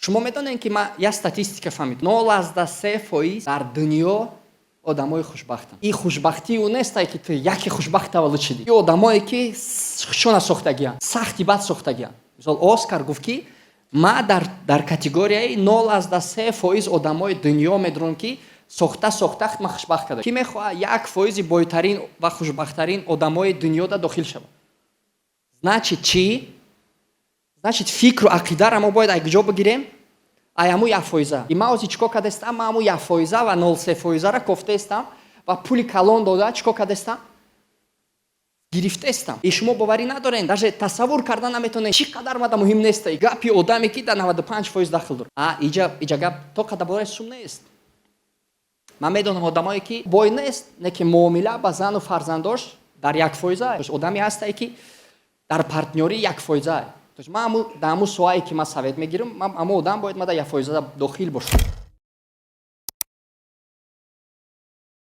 шумо медонед ки ман як статистика фаҳмид 0.3% дар дунё одамои хушбахтанд. Ин хушбахтӣ ӯ нестай ки ту яке хушбахт таваллуд шудӣ. Ин одамое ки шона сохтагианд, сахти бад сохтагианд. Мисол Оскар гуфт ки ман дар категорияи 0.3% одамои дунё медонам ки сохта ман хушбахт кардам. Ки мехоҳад 1% бойтарин ва хушбахттарин одамои дунёда дохил шавад. Значит чӣ? Значит фикру ақидаро мо бояд ягҷо бигирем. Ай ҳамун 1%. И ман ҳозир чӣ кор кардастам? Ман ҳамун 1% ва 0.3%-ро кофтаистам ва пули калон дода чӣ кор кардастам? Гирифтаистам. И шумо боварӣ надоред, даже тасаввур карда наметавонед чӣ қадар мада муҳим нест. Гапи одаме ки дар 95% дахл дорад. Иҷа гап то қадар бораи сум нест. Ман медонам одамое ки бой нест, не ки муомила ба зану фарзандош дар 1%. Одаме ҳастае ки дар партнёрӣ 1%. Ман дар ҳамун соҳае ки ман савет мегирам, ҳамун одам бояд мада 1% дохил бошад.